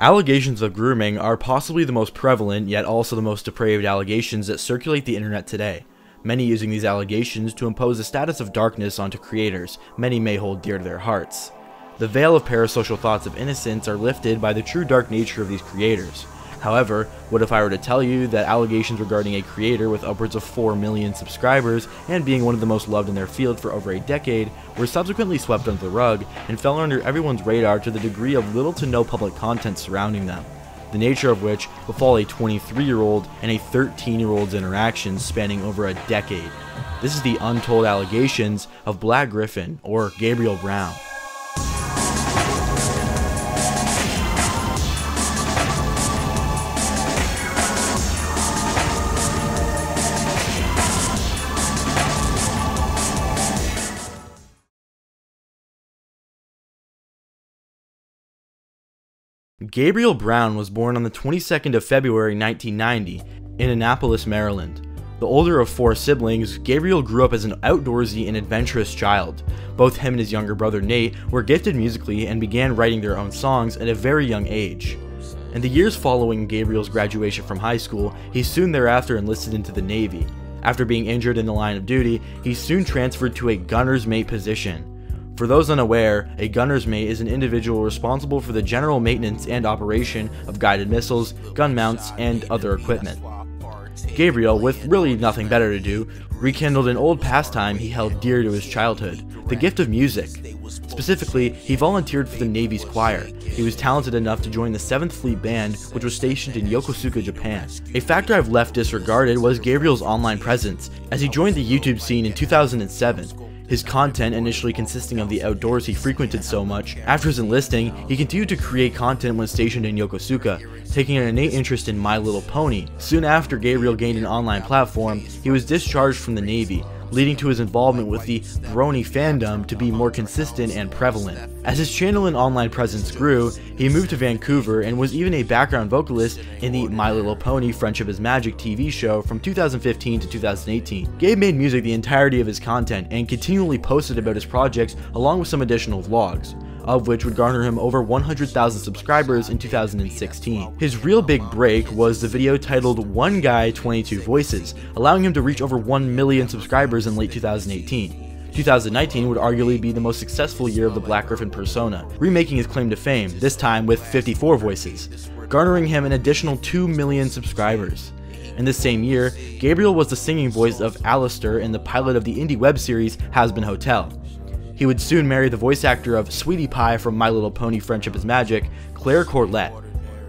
Allegations of grooming are possibly the most prevalent, yet also the most depraved allegations that circulate the internet today. Many using these allegations to impose a status of darkness onto creators many may hold dear to their hearts. The veil of parasocial thoughts of innocence are lifted by the true dark nature of these creators. However, what if I were to tell you that allegations regarding a creator with upwards of 4 million subscribers and being one of the most loved in their field for over a decade were subsequently swept under the rug and fell under everyone's radar to the degree of little to no public content surrounding them, the nature of which befall a 23-year-old and a 13-year-old's interactions spanning over a decade. This is the untold allegations of Black Gryph0n, or Gabriel Brown. Gabriel Brown was born on the 22nd of February 1990 in Annapolis, Maryland. The older of 4 siblings, Gabriel grew up as an outdoorsy and adventurous child. Both him and his younger brother Nate were gifted musically and began writing their own songs at a very young age. In the years following Gabriel's graduation from high school, he soon thereafter enlisted into the Navy. After being injured in the line of duty, he soon transferred to a gunner's mate position. For those unaware, a gunner's mate is an individual responsible for the general maintenance and operation of guided missiles, gun mounts, and other equipment. Gabriel, with really nothing better to do, rekindled an old pastime he held dear to his childhood, the gift of music. Specifically, he volunteered for the Navy's choir. He was talented enough to join the 7th Fleet Band, which was stationed in Yokosuka, Japan. A factor I've left disregarded was Gabriel's online presence, as he joined the YouTube scene in 2007. His content initially consisting of the outdoors he frequented so much. After his enlisting, he continued to create content when stationed in Yokosuka, taking an innate interest in My Little Pony. Soon after Gabriel gained an online platform, he was discharged from the Navy, leading to his involvement with the Brony fandom to be more consistent and prevalent. As his channel and online presence grew, he moved to Vancouver and was even a background vocalist in the My Little Pony Friendship is Magic TV show from 2015 to 2018. Gabe made music the entirety of his content and continually posted about his projects along with some additional vlogs, of which would garner him over 100,000 subscribers in 2016. His real big break was the video titled One Guy 22 Voices, allowing him to reach over 1 million subscribers in late 2018. 2019 would arguably be the most successful year of the Black Gryph0n persona, remaking his claim to fame, this time with 54 voices, garnering him an additional 2 million subscribers. In this same year, Gabriel was the singing voice of Alistair in the pilot of the indie web series Hazbin Hotel. He would soon marry the voice actor of Sweetie Pie from My Little Pony Friendship is Magic, Corlett.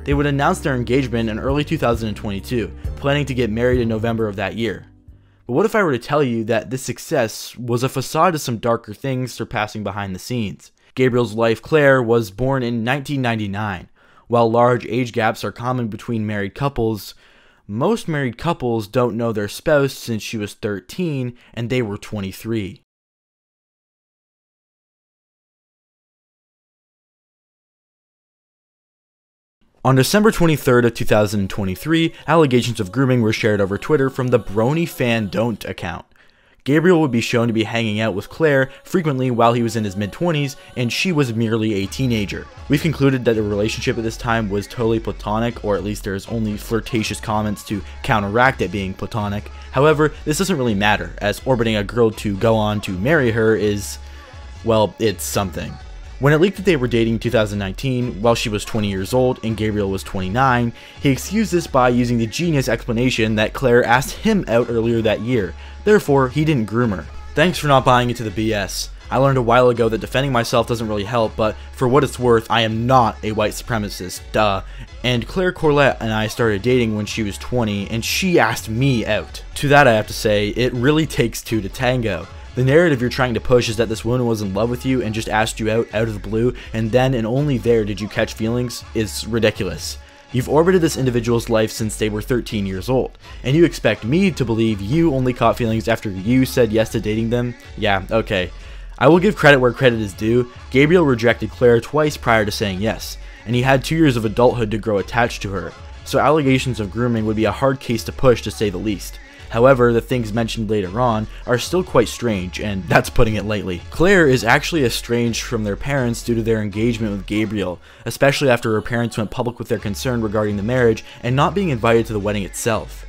They would announce their engagement in early 2022, planning to get married in November of that year. But what if I were to tell you that this success was a facade to some darker things surpassing behind the scenes? Gabriel's wife Claire was born in 1999. While large age gaps are common between married couples, most married couples don't know their spouse since she was 13 and they were 23. On December 23rd of 2023, allegations of grooming were shared over Twitter from the Brony Fandom account. Gabriel would be shown to be hanging out with Claire frequently while he was in his mid-20s, and she was merely a teenager. We've concluded that the relationship at this time was totally platonic, or at least there's only flirtatious comments to counteract it being platonic. However, this doesn't really matter, as orbiting a girl to go on to marry her is, well, it's something. When it leaked that they were dating in 2019, while she was 20 years old and Gabriel was 29, he excused this by using the genius explanation that Claire asked him out earlier that year, therefore he didn't groom her. Thanks for not buying into the BS. I learned a while ago that defending myself doesn't really help, but for what it's worth, I am not a white supremacist, duh. And Corlett and I started dating when she was 20, and she asked me out. To that I have to say, it really takes two to tango. The narrative you're trying to push is that this woman was in love with you and just asked you out of the blue, and then and only there did you catch feelings, is ridiculous. You've orbited this individual's life since they were 13 years old, and you expect me to believe you only caught feelings after you said yes to dating them? Yeah, okay. I will give credit where credit is due. Gabriel rejected Claire twice prior to saying yes, and he had 2 years of adulthood to grow attached to her, so allegations of grooming would be a hard case to push to say the least. However, the things mentioned later on are still quite strange, and that's putting it lightly. Claire is actually estranged from their parents due to their engagement with Gabriel, especially after her parents went public with their concern regarding the marriage and not being invited to the wedding itself.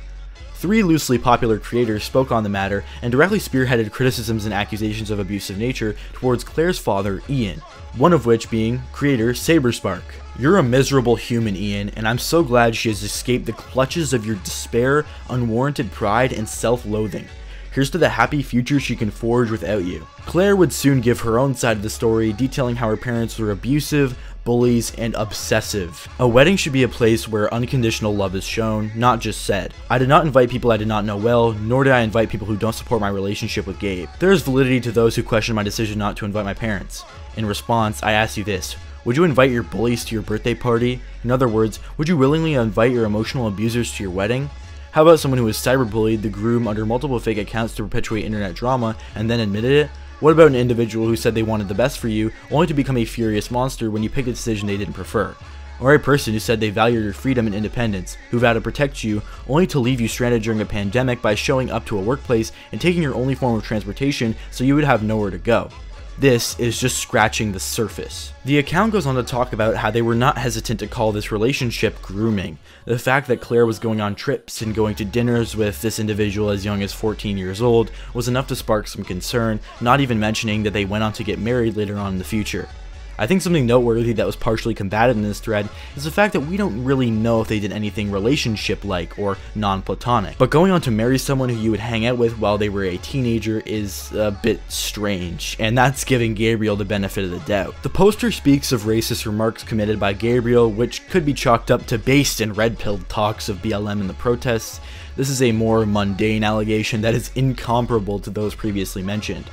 3 loosely popular creators spoke on the matter and directly spearheaded criticisms and accusations of abusive nature towards Claire's father, Ian, one of which being creator Saberspark. "You're a miserable human, Ian, and I'm so glad she has escaped the clutches of your despair, unwarranted pride, and self-loathing. Here's to the happy future she can forge without you." Claire would soon give her own side of the story, detailing how her parents were abusive, bullies, and obsessive. A wedding should be a place where unconditional love is shown, not just said. "I did not invite people I did not know well, nor did I invite people who don't support my relationship with Gabe. There is validity to those who question my decision not to invite my parents. In response, I ask you this. Would you invite your bullies to your birthday party? In other words, would you willingly invite your emotional abusers to your wedding? How about someone who was cyberbullied the groom under multiple fake accounts to perpetuate internet drama and then admitted it? What about an individual who said they wanted the best for you, only to become a furious monster when you picked a decision they didn't prefer? Or a person who said they value your freedom and independence, who vowed to protect you, only to leave you stranded during a pandemic by showing up to a workplace and taking your only form of transportation so you would have nowhere to go? This is just scratching the surface. The account goes on to talk about how they were not hesitant to call this relationship grooming. The fact that Claire was going on trips and going to dinners with this individual as young as 14 years old was enough to spark some concern, not even mentioning that they went on to get married later on in the future. I think something noteworthy that was partially combated in this thread is the fact that we don't really know if they did anything relationship-like or non-platonic, but going on to marry someone who you would hang out with while they were a teenager is a bit strange, and that's giving Gabriel the benefit of the doubt. The poster speaks of racist remarks committed by Gabriel, which could be chalked up to based and red-pilled talks of BLM in the protests. This is a more mundane allegation that is incomparable to those previously mentioned.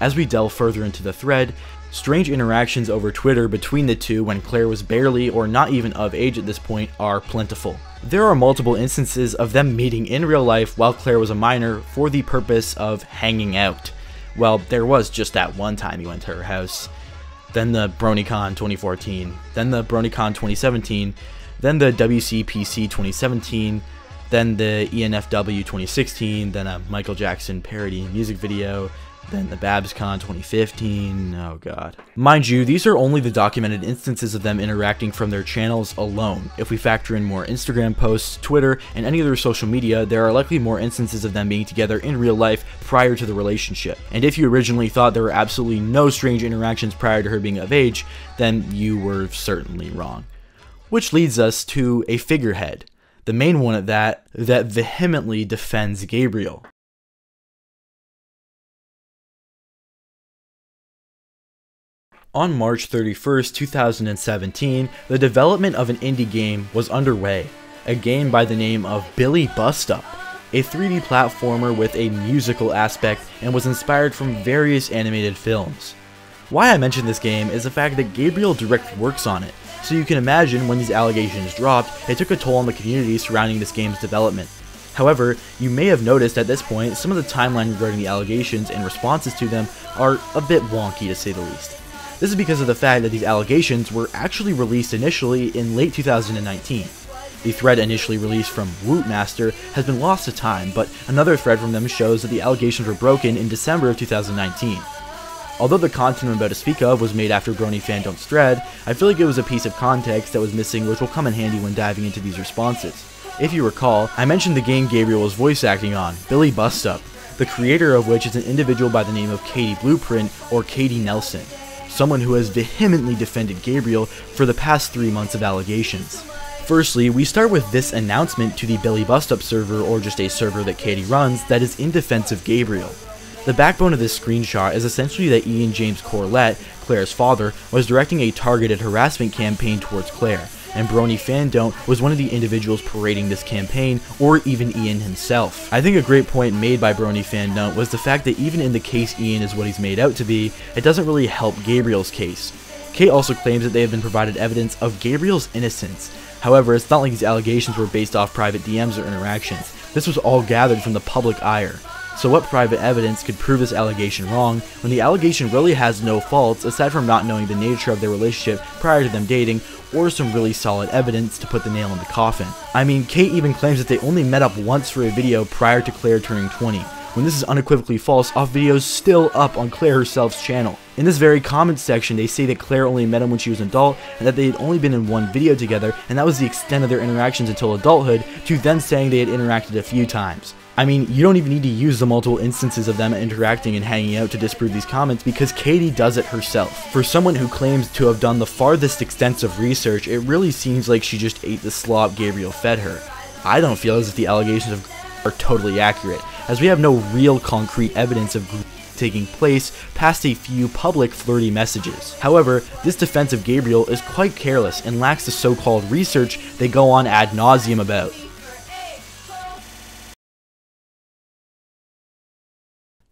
As we delve further into the thread, strange interactions over Twitter between the two when Claire was barely or not even of age at this point are plentiful. There are multiple instances of them meeting in real life while Claire was a minor for the purpose of hanging out. Well, there was just that one time he went to her house. Then the BronyCon 2014, then the BronyCon 2017, then the WCPC 2017, then the ENFW 2016, then a Michael Jackson parody music video, then the BabsCon 2015, oh god. Mind you, these are only the documented instances of them interacting from their channels alone. If we factor in more Instagram posts, Twitter, and any other social media, there are likely more instances of them being together in real life prior to the relationship. And if you originally thought there were absolutely no strange interactions prior to her being of age, then you were certainly wrong. Which leads us to a figurehead, the main one at that vehemently defends Gabriel. On March 31st, 2017, the development of an indie game was underway, a game by the name of Billie Bust Up, a 3D platformer with a musical aspect and was inspired from various animated films. Why I mention this game is the fact that Gabriel directly works on it, so you can imagine when these allegations dropped, it took a toll on the community surrounding this game's development. However, you may have noticed at this point, some of the timeline regarding the allegations and responses to them are a bit wonky to say the least. This is because of the fact that these allegations were actually released initially in late 2019. The thread initially released from Wootmaster has been lost to time, but another thread from them shows that the allegations were broken in December of 2019. Although the content I'm about to speak of was made after Brony Fandom's thread, I feel like it was a piece of context that was missing which will come in handy when diving into these responses. If you recall, I mentioned the game Gabriel was voice acting on, Billie Bust Up, the creator of which is an individual by the name of Katie Blueprint or Katie Nelson, someone who has vehemently defended Gabriel for the past 3 months of allegations. Firstly, we start with this announcement to the Billie Bust Up server, or just a server that Katie runs, that is in defense of Gabriel. The backbone of this screenshot is essentially that Ian James Corlett, Claire's father, was directing a targeted harassment campaign towards Claire, and Brony Fandom was one of the individuals parading this campaign, or even Ian himself. I think a great point made by Brony Fandom was the fact that even in the case Ian is what he's made out to be, it doesn't really help Gabriel's case. Kate also claims that they have been provided evidence of Gabriel's innocence. However, it's not like these allegations were based off private DMs or interactions. This was all gathered from the public ire. So what private evidence could prove this allegation wrong when the allegation really has no faults aside from not knowing the nature of their relationship prior to them dating, or some really solid evidence to put the nail in the coffin? I mean, Kate even claims that they only met up once for a video prior to Claire turning 20, when this is unequivocally false off videos still up on Claire herself's channel. In this very comment section, they say that Claire only met him when she was an adult, and that they had only been in one video together, and that was the extent of their interactions until adulthood, to them saying they had interacted a few times. I mean, you don't even need to use the multiple instances of them interacting and hanging out to disprove these comments, because Katie does it herself. For someone who claims to have done the farthest extensive research, it really seems like she just ate the slop Gabriel fed her. I don't feel as if the allegations are totally accurate, as we have no real concrete evidence of taking place past a few public flirty messages. However, this defense of Gabriel is quite careless and lacks the so-called research they go on ad nauseum about.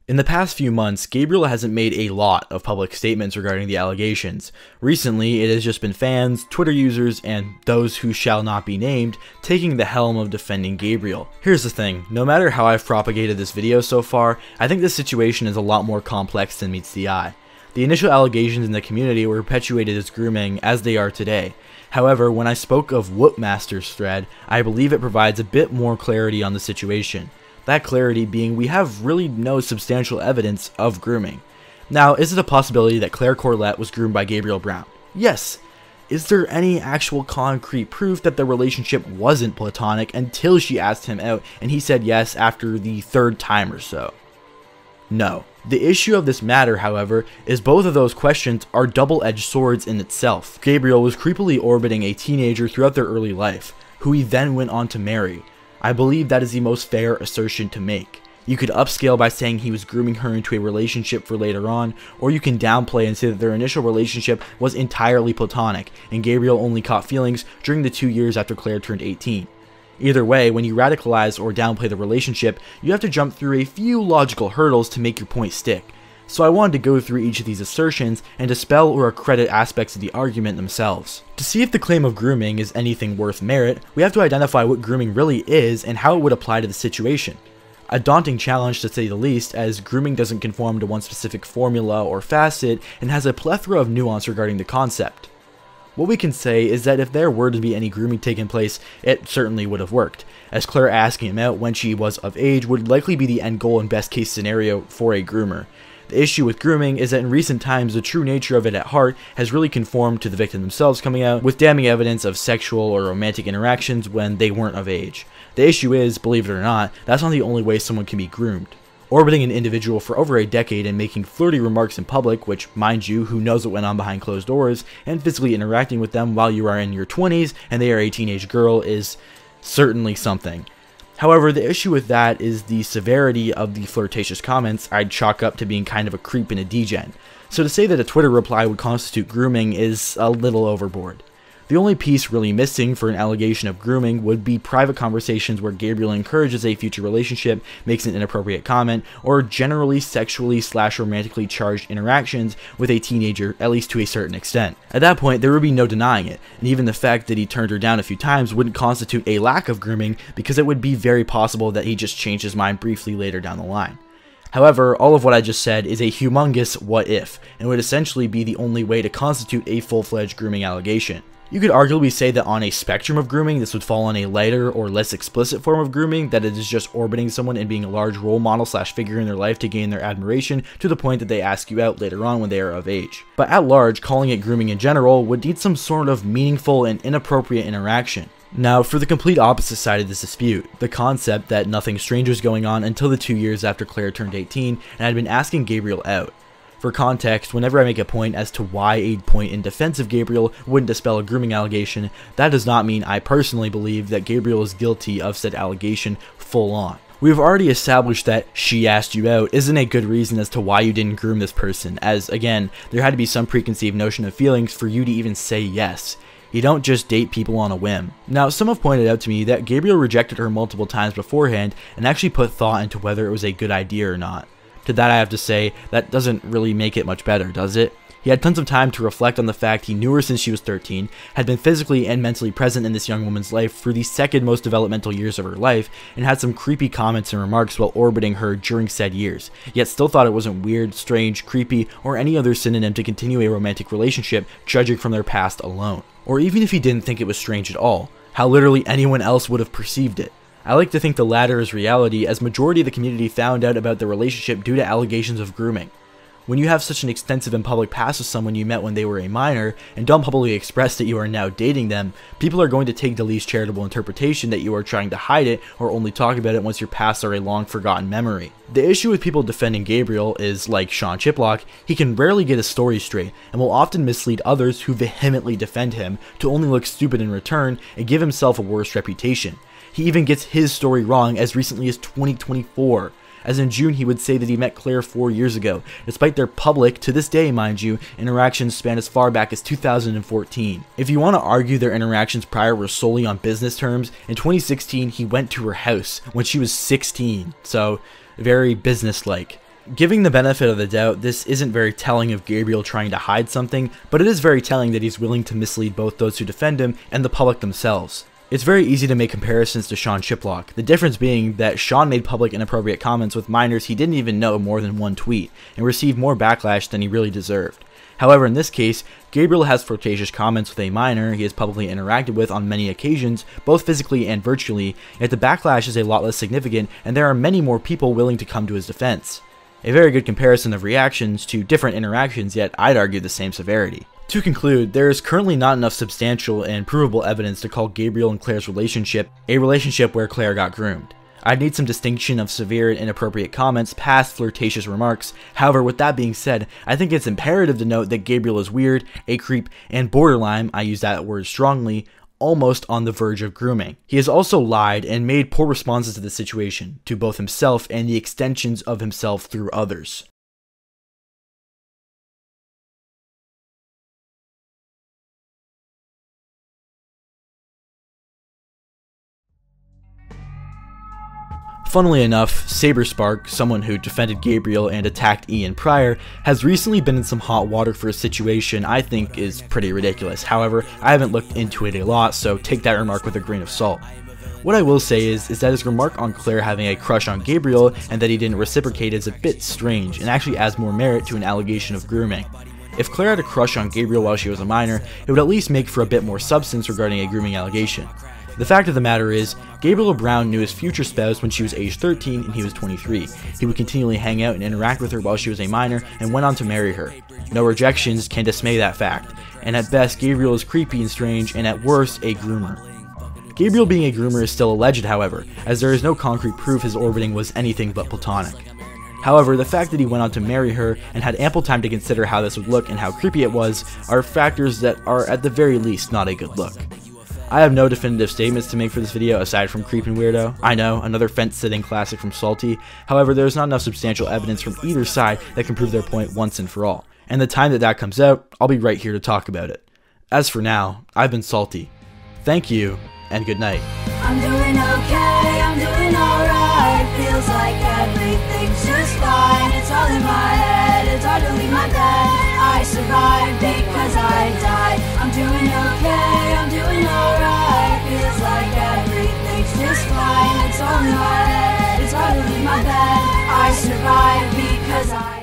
In the past few months, Gabriel hasn't made a lot of public statements regarding the allegations. Recently, it has just been fans, Twitter users, and those who shall not be named taking the helm of defending Gabriel. Here's the thing, no matter how I've propagated this video so far, I think this situation is a lot more complex than meets the eye. The initial allegations in the community were perpetuated as grooming, as they are today. However, when I spoke of Whoopmaster's thread, I believe it provides a bit more clarity on the situation. That clarity being we have really no substantial evidence of grooming. Now, is it a possibility that Claire Corlett was groomed by Gabriel Brown? Yes. Is there any actual concrete proof that the relationship wasn't platonic until she asked him out and he said yes after the third time or so? No. The issue of this matter, however, is both of those questions are double-edged swords in itself. Gabriel was creepily orbiting a teenager throughout their early life, who he then went on to marry. I believe that is the most fair assertion to make. You could upscale by saying he was grooming her into a relationship for later on, or you can downplay and say that their initial relationship was entirely platonic, and Gabriel only caught feelings during the 2 years after Claire turned 18. Either way, when you radicalize or downplay the relationship, you have to jump through a few logical hurdles to make your point stick. So I wanted to go through each of these assertions and dispel or accredit aspects of the argument themselves. To see if the claim of grooming is anything worth merit, we have to identify what grooming really is and how it would apply to the situation. A daunting challenge to say the least, as grooming doesn't conform to one specific formula or facet and has a plethora of nuance regarding the concept. What we can say is that if there were to be any grooming taking place, it certainly would have worked, as Claire asking him out when she was of age would likely be the end goal and best case scenario for a groomer. The issue with grooming is that in recent times, the true nature of it at heart has really conformed to the victim themselves coming out with damning evidence of sexual or romantic interactions when they weren't of age. The issue is, believe it or not, that's not the only way someone can be groomed. Orbiting an individual for over a decade and making flirty remarks in public, which, mind you, who knows what went on behind closed doors, and physically interacting with them while you are in your 20s and they are a teenage girl is certainly something. However, the issue with that is the severity of the flirtatious comments I'd chalk up to being kind of a creep and a degen. So to say that a Twitter reply would constitute grooming is a little overboard. The only piece really missing for an allegation of grooming would be private conversations where Gabriel encourages a future relationship, makes an inappropriate comment, or generally sexually/romantically charged interactions with a teenager, at least to a certain extent. At that point, there would be no denying it, and even the fact that he turned her down a few times wouldn't constitute a lack of grooming, because it would be very possible that he just changed his mind briefly later down the line. However, all of what I just said is a humongous what if, and would essentially be the only way to constitute a full-fledged grooming allegation. You could arguably say that on a spectrum of grooming, this would fall on a lighter or less explicit form of grooming, that it is just orbiting someone and being a large role model / figure in their life to gain their admiration to the point that they ask you out later on when they are of age. But at large, calling it grooming in general would need some sort of meaningful and inappropriate interaction. Now, for the complete opposite side of this dispute, the concept that nothing strange was going on until the 2 years after Claire turned 18 and had been asking Gabriel out. For context, whenever I make a point as to why a point in defense of Gabriel wouldn't dispel a grooming allegation, that does not mean I personally believe that Gabriel is guilty of said allegation full on. We have already established that she asked you out isn't a good reason as to why you didn't groom this person, as again, there had to be some preconceived notion of feelings for you to even say yes. You don't just date people on a whim. Now, some have pointed out to me that Gabriel rejected her multiple times beforehand and actually put thought into whether it was a good idea or not. To that I have to say, that doesn't really make it much better, does it? He had tons of time to reflect on the fact he knew her since she was 13, had been physically and mentally present in this young woman's life for the second most developmental years of her life, and had some creepy comments and remarks while orbiting her during said years, yet still thought it wasn't weird, strange, creepy, or any other synonym to continue a romantic relationship judging from their past alone. Or even if he didn't think it was strange at all, how literally anyone else would have perceived it. I like to think the latter is reality, as majority of the community found out about the relationship due to allegations of grooming. When you have such an extensive and public past with someone you met when they were a minor, and don't publicly express that you are now dating them, people are going to take the least charitable interpretation that you are trying to hide it or only talk about it once your pasts are a long forgotten memory. The issue with people defending Gabriel is, like Sean Chiplock, he can rarely get his story straight, and will often mislead others who vehemently defend him to only look stupid in return and give himself a worse reputation. He even gets his story wrong as recently as 2024. As in June, he would say that he met Claire 4 years ago, despite their public, to this day mind you, interactions span as far back as 2014. If you want to argue their interactions prior were solely on business terms, in 2016 he went to her house when she was 16, so very business-like. Giving the benefit of the doubt, this isn't very telling of Gabriel trying to hide something, but it is very telling that he's willing to mislead both those who defend him and the public themselves. It's very easy to make comparisons to Sean Chiplock, the difference being that Sean made public inappropriate comments with minors he didn't even know more than one tweet, and received more backlash than he really deserved. However, in this case, Gabriel has flirtatious comments with a minor he has publicly interacted with on many occasions, both physically and virtually, yet the backlash is a lot less significant and there are many more people willing to come to his defense. A very good comparison of reactions to different interactions, yet I'd argue the same severity. To conclude, there is currently not enough substantial and provable evidence to call Gabriel and Claire's relationship a relationship where Claire got groomed. I'd need some distinction of severe and inappropriate comments past flirtatious remarks. However, with that being said, I think it's imperative to note that Gabriel is weird, a creep, and borderline, I use that word strongly, almost on the verge of grooming. He has also lied and made poor responses to the situation, to both himself and the extensions of himself through others. Funnily enough, Saberspark, someone who defended Gabriel and attacked Ian prior, has recently been in some hot water for a situation I think is pretty ridiculous. However, I haven't looked into it a lot, so take that remark with a grain of salt. What I will say is that his remark on Claire having a crush on Gabriel and that he didn't reciprocate is a bit strange and actually adds more merit to an allegation of grooming. If Claire had a crush on Gabriel while she was a minor, it would at least make for a bit more substance regarding a grooming allegation. The fact of the matter is, Gabriel Brown knew his future spouse when she was age 13 and he was 23. He would continually hang out and interact with her while she was a minor and went on to marry her. No rejections can dismay that fact, and at best Gabriel is creepy and strange, and at worst a groomer. Gabriel being a groomer is still alleged, however, as there is no concrete proof his orbiting was anything but platonic. However, the fact that he went on to marry her and had ample time to consider how this would look and how creepy it was are factors that are at the very least not a good look. I have no definitive statements to make for this video aside from creep and weirdo. I know, another fence-sitting classic from Salty. However, there is not enough substantial evidence from either side that can prove their point once and for all. And the time that comes out, I'll be right here to talk about it. As for now, I've been Salty. Thank you, and good night. I'm doing okay, I'm doing alright. Feels like everything's just fine. It's all in my head, it's hard to leave my bed. I survived because I died. I'm doing okay, I'm doing alright. Feels like everything's just fine. It's all in my head, it's hard to leave my bed. I survived because I